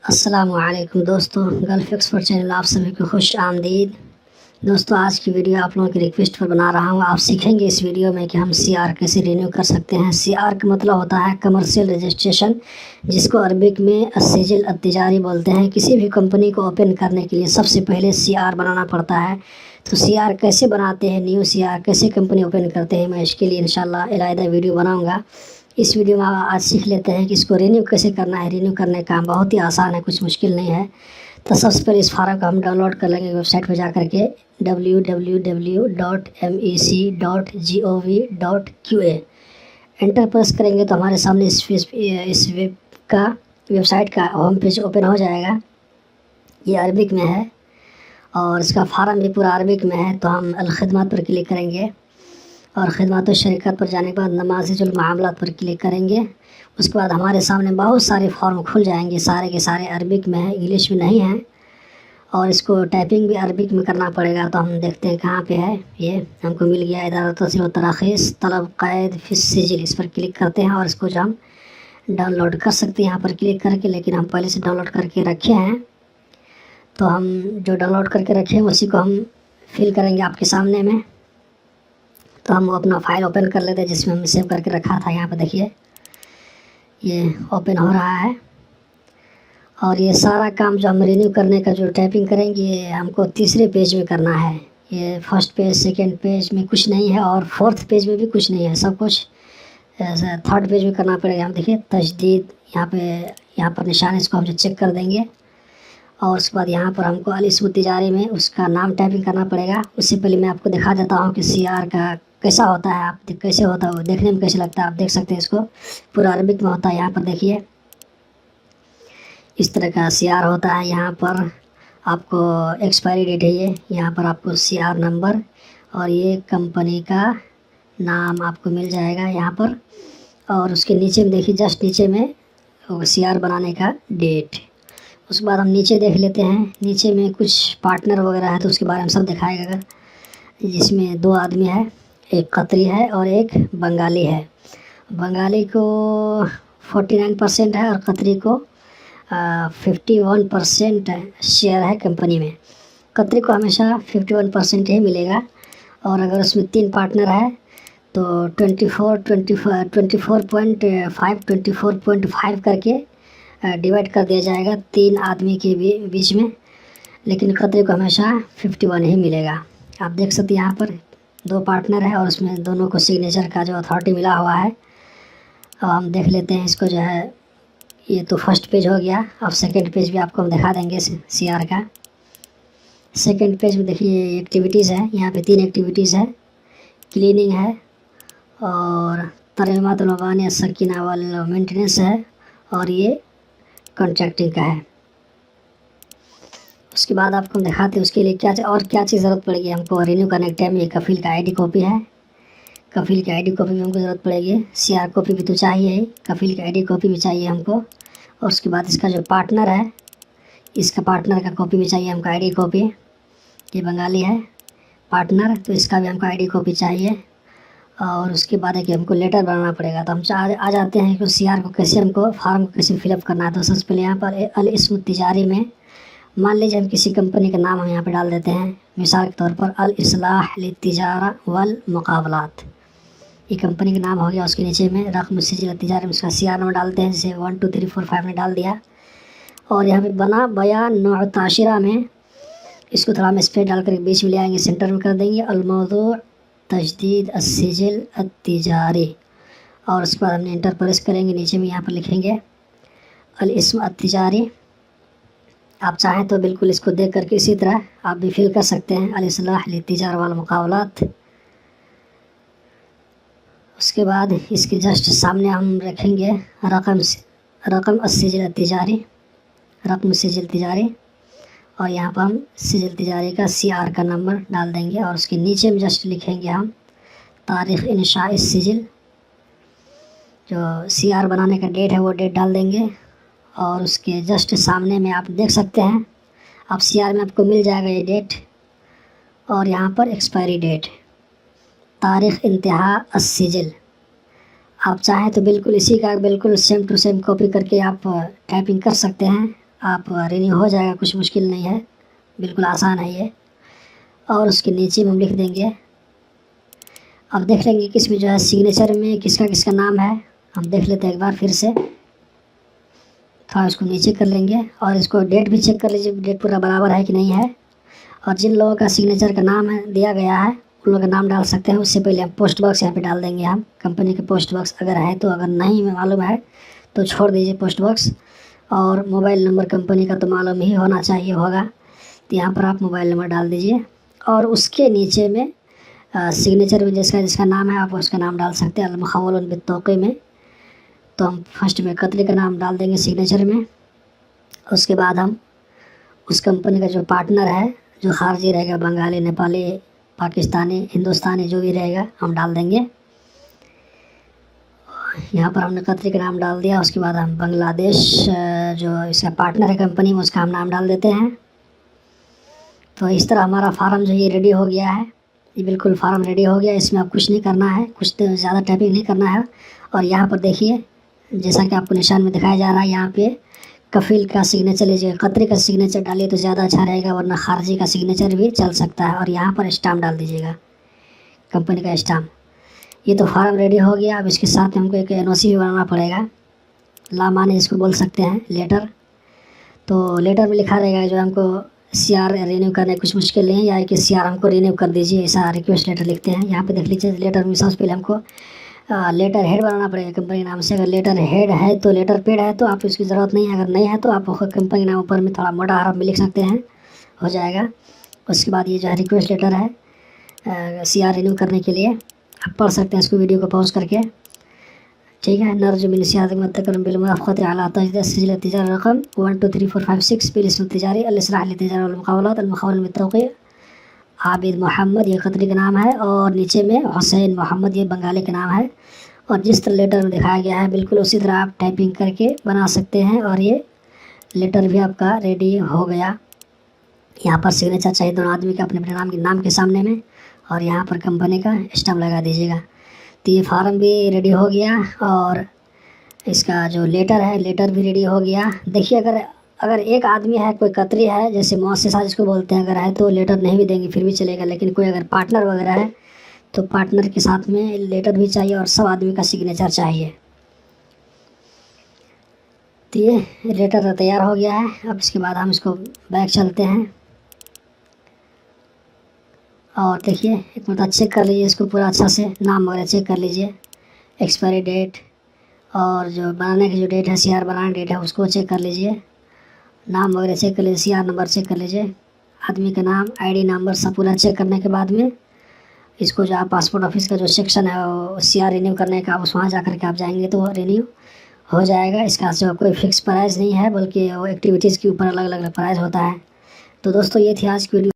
अस्सलामुअलैकुम दोस्तों, gulf expert channel आप सभी को खुश आमदीद। दोस्तों, आज की वीडियो आप लोगों की रिक्वेस्ट पर बना रहा हूँ। आप सीखेंगे इस वीडियो में कि हम सीआर कैसे रिन्यू कर सकते हैं। सीआर का मतलब होता है कमर्शियल रजिस्ट्रेशन, जिसको अरबिक में अस्सिजिल अत्तिजारी बोलते हैं। किसी भी कंपनी को ओपन करने के लिए सबसे पहले सीआर बनाना पड़ता है। तो सीआर कैसे बनाते हैं, न्यू सीआर कैसे कंपनी ओपन करते हैं, मैं इसके लिए इंशाल्लाह अलहदा वीडियो बनाऊँगा। इस वीडियो में आज सीख लेते हैं कि इसको रिन्यू कैसे करना है। रिन्यू करने का काम बहुत ही आसान है, कुछ मुश्किल नहीं है। तो सबसे पहले इस फार्म को हम डाउनलोड कर लेंगे वेबसाइट पर जा कर के www.mec.gov.qa एंटर प्रेस करेंगे तो हमारे सामने इस वेबसाइट का होम पेज ओपन हो जाएगा। ये अरबिक में है और इसका फार्म भी पूरा अरबिक में है। तो हम अल खिदमत पर क्लिक करेंगे और ख़िदमत शरीकत पर जाने के बाद नमाज़िजुल मामलात पर क्लिक करेंगे। उसके बाद हमारे सामने बहुत सारे फॉर्म खुल जाएंगे, सारे के सारे अरबिक में है, इंग्लिश में नहीं है। और इसको टाइपिंग भी अरबिक में करना पड़ेगा। तो हम देखते हैं कहाँ पे है। ये हमको मिल गया, इदारत तस्सीर व तराख़ीस तलब क़ैद फ़िस सिजिल। इस पर क्लिक करते हैं और इसको जो हम डाउनलोड कर सकते हैं यहाँ पर क्लिक करके, लेकिन हम पहले से डाउनलोड करके रखे हैं। तो हम जो डाउनलोड करके रखे हैं उसी को हम फिल करेंगे आपके सामने में। तो हम अपना फ़ाइल ओपन कर लेते हैं जिसमें हमने सेव करके रखा था। यहाँ पर देखिए ये ओपन हो रहा है। और ये सारा काम जो हम रिन्यू करने का जो टाइपिंग करेंगे ये हमको तीसरे पेज में करना है। ये फर्स्ट पेज सेकंड पेज में कुछ नहीं है और फोर्थ पेज में भी कुछ नहीं है, सब कुछ थर्ड पेज में करना पड़ेगा। हम देखिए तजदीद यहाँ पर निशान, इसको हम जो चेक कर देंगे। और उसके बाद यहाँ पर हमको अल इस्म तिजारी में उसका नाम टाइपिंग करना पड़ेगा। उससे पहले मैं आपको दिखा देता हूँ कि सीआर का कैसा होता है, आप कैसे होता है, वो देखने में कैसे लगता है। आप देख सकते हैं इसको पूरा अरबिक में होता है। यहाँ पर देखिए इस तरह का सीआर होता है। यहाँ पर आपको एक्सपायरी डेट है, ये यहाँ पर आपको सीआर नंबर और ये कंपनी का नाम आपको मिल जाएगा यहाँ पर। और उसके नीचे में देखिए जस्ट नीचे में सीआर बनाने का डेट। उसके बाद हम नीचे देख लेते हैं, नीचे में कुछ पार्टनर वगैरह है तो उसके बारे में सब दिखाएगा। जिसमें 2 आदमी है, एक कतरी है और एक बंगाली है। बंगाली को 49% है और कतरी को 51% शेयर है कंपनी में। कतरी को हमेशा 51% ही मिलेगा। और अगर उसमें 3 पार्टनर है तो 24.5 करके डिवाइड कर दिया जाएगा 3 आदमी के बीच में। लेकिन कतरे को हमेशा 51 ही मिलेगा। आप देख सकते हैं यहाँ पर 2 पार्टनर है और उसमें दोनों को सिग्नेचर का जो अथॉरिटी मिला हुआ है। अब हम देख लेते हैं इसको जो है। ये तो फर्स्ट पेज हो गया। अब सेकंड पेज भी आपको हम दिखा देंगे सीआर का। सेकंड पेज में देखिए एक्टिविटीज़ है, यहाँ पे 3 एक्टिविटीज़ है। क्लीनिंग है और तरमीमात मबानी सकीना वाल मेंटेनेंस है और ये कॉन्ट्रैक्टिंग का है। उसके बाद आपको हम दिखाते हैं उसके लिए क्या चीज़ ज़रूरत पड़ेगी हमको रिन्यू करने के टाइम में। कफ़ील का आईडी कॉपी है, कफ़ील की आईडी कॉपी भी हमको ज़रूरत पड़ेगी। सीआर कॉपी भी तो चाहिए ही, कफ़ील की आईडी कॉपी भी चाहिए हमको। और उसके बाद इसका जो पार्टनर है, इसका पार्टनर का कॉपी भी चाहिए हमको, आईडी कॉपी। ये बंगाली है पार्टनर, तो इसका भी हमको आईडी कॉपी चाहिए। और उसके बाद है कि हमको लेटर बनाना पड़ेगा। तो हम आ जाते हैं कि सीआर को कैसे हमको फार्म को कैसे फिलअप करना है। तो सबसे पहले यहाँ पर अल इस्म तिजारी में मान लीजिए हम किसी कंपनी का नाम हम यहाँ पे डाल देते हैं। मिसाल के तौर पर अल इस्लाह लित्तिजारा वल मुकाबलात, ये कंपनी का नाम हो गया। उसके नीचे में रक़म सिजिल तिजारी में उसका सीआर नंबर डालते हैं, जैसे 1 2 3 4 5 में डाल दिया। और यहाँ पे बना बयान नौ ताशिरा में इसको थोड़ा हम स्पेस डाल कर बीच में ले आएंगे, सेंटर में कर देंगे अल-मौज़ू तजदीद अस्सिजिल अत्तिजारी। और उसके बाद हमने इंटर प्रेस करेंगे, नीचे में यहाँ पर लिखेंगे अल इस्म अत्तिजारी। आप चाहें तो बिल्कुल इसको देख करके इसी तरह आप भी फिल कर सकते हैं, अल इस्लाह लित्तिजारा वल मुकाबलात। उसके बाद इसके जस्ट सामने हम रखेंगे रक़म अस्सिजिल तिजारी, रक़म सिजिल तिजारी। और यहाँ पर हम सिजिल तिजारी का सीआर का नंबर डाल देंगे। और उसके नीचे में जस्ट लिखेंगे हम तारीख़ इंशा सिजिल, जो सीआर बनाने का डेट है वो डेट डाल देंगे। और उसके जस्ट सामने में आप देख सकते हैं, आप सीआर में आपको मिल जाएगा ये डेट। और यहाँ पर एक्सपायरी डेट, तारीख़ इंतहा अस्सिजिल। आप चाहें तो बिल्कुल इसी का बिल्कुल सेम टू सेम कॉपी करके आप टाइपिंग कर सकते हैं। आप रिन्यू हो जाएगा, कुछ मुश्किल नहीं है, बिल्कुल आसान है ये। और उसके नीचे में हम लिख देंगे, अब देख लेंगे कि इसमें जो है सिग्नेचर में किसका किसका नाम है। हम देख लेते हैं एक बार फिर से, थोड़ा इसको नीचे कर लेंगे और इसको डेट भी चेक कर लीजिए, डेट पूरा बराबर है कि नहीं है। और जिन लोगों का सिग्नेचर का नाम है दिया गया है उन लोगों का नाम डाल सकते हैं। उससे पहले हम पोस्ट बॉक्स यहाँ पे डाल देंगे, हम कंपनी के पोस्ट बॉक्स अगर है तो, अगर नहीं मालूम है तो छोड़ दीजिए पोस्ट बॉक्स। और मोबाइल नंबर कंपनी का तो मालूम ही होना चाहिए होगा, तो यहाँ पर आप मोबाइल नंबर डाल दीजिए। और उसके नीचे में सिग्नेचर में जिसका जिसका नाम है आप उसका नाम डाल सकते हैं, अल-मुखव्वल बित्तौक़ी में। तो हम फर्स्ट में कतरी का नाम डाल देंगे सिग्नेचर में। उसके बाद हम उस कंपनी का जो पार्टनर है, जो खारजी रहेगा, बंगाली, नेपाली, पाकिस्तानी, हिंदुस्तानी जो भी रहेगा हम डाल देंगे। यहाँ पर हमने कतरी का नाम डाल दिया। उसके बाद हम बांग्लादेश जो इसका पार्टनर है कंपनी में, उसका हम नाम डाल देते हैं। तो इस तरह हमारा फार्म जो ये रेडी हो गया है, ये बिल्कुल फार्म रेडी हो गया। इसमें अब कुछ नहीं करना है, कुछ ज़्यादा टाइपिंग नहीं करना है। और यहाँ पर देखिए, जैसा कि आपको निशान में दिखाया जा रहा है, यहाँ पे कफ़ील का सिग्नेचर लीजिए, कतरी का सिग्नेचर डालिए तो ज़्यादा अच्छा रहेगा, वरना खारजी का सिग्नेचर भी चल सकता है। और यहाँ पर स्टाम्प डाल दीजिएगा, कंपनी का स्टाम्प। ये तो फार्म रेडी हो गया। अब इसके साथ में हमको एक एनओसी भी बनाना पड़ेगा, लामानी इसको बोल सकते हैं, लेटर। तो लेटर में लिखा रहेगा जो हमको CR रिन्यू करने कुछ मुश्किल नहीं है, या कि CR हमको रिन्यू कर दीजिए, ऐसा रिक्वेस्ट लेटर लिखते हैं। यहाँ पे देख लीजिए, लेटर में सबसे पहले हमको लेटर हेड बनाना पड़ेगा कंपनी के नाम से। अगर लेटर हेड है तो, लेटर पेड है तो आप इसकी ज़रूरत नहीं है, अगर नहीं है तो आप कंपनी के नाम ऊपर में थोड़ा मोटा हरफ में लिख सकते हैं, हो जाएगा। उसके बाद ये जो है रिक्वेस्ट लेटर है CR रिन्यू करने के लिए, आप पढ़ सकते हैं इसको वीडियो को पॉज करके, ठीक है। नर्जु मिन सियादत मुतकरम बिल मुवाफ़क़त अला तजदीद सजिल तिजारा रकम 123456 बिल इस्म तिजारी अल इस्लाह लिल तिजारा वल मुक़ावलात अल मुख़व्वल बित्तौक़ी आबिद मोहम्मद, ये कतरी का नाम है। और नीचे में हुसैन मोहम्मद, ये बंगाली का नाम है। और जिस तरह लेटर में दिखाया गया है बिल्कुल उसी तरह आप टाइपिंग करके बना सकते हैं। और ये लेटर भी आपका रेडी हो गया। यहाँ पर सिग्नेचर चाहिए दोनों आदमी का अपने अपने नाम के सामने में, और यहाँ पर कंपनी का स्टाम्प लगा दीजिएगा। तो ये फार्म भी रेडी हो गया और इसका जो लेटर है, लेटर भी रेडी हो गया। देखिए, अगर एक आदमी है, कोई कतरी है, जैसे मुअस्सिसा जिसको बोलते हैं, अगर है तो लेटर नहीं भी देंगे फिर भी चलेगा। लेकिन कोई अगर पार्टनर वगैरह है तो पार्टनर के साथ में लेटर भी चाहिए और सब आदमी का सिग्नेचर चाहिए। तो ये लेटर तैयार हो गया है। अब इसके बाद हम इसको बैक चलते हैं और देखिए, एक मतलब चेक कर लीजिए इसको पूरा अच्छा से, नाम वगैरह चेक कर लीजिए, एक्सपायरी डेट और जो बनाने की जो डेट है, CR बनाने डेट है, उसको चेक कर लीजिए, नाम वगैरह चेक कर लीजिए, CR नंबर चेक कर लीजिए, आदमी का नाम, ID नंबर, सब पूरा चेक करने के बाद में इसको जो आप पासपोर्ट ऑफिस का जो सेक्शन है वो CR रिन्यू करने का, उस वहाँ जा कर के आप जाएंगे तो रिन्यू हो जाएगा। इसका जो कोई फिक्स प्राइस नहीं है, बल्कि वो एक्टिविटीज़ के ऊपर अलग अलग प्राइस होता है। तो दोस्तों, ये थी आज की वीडियो।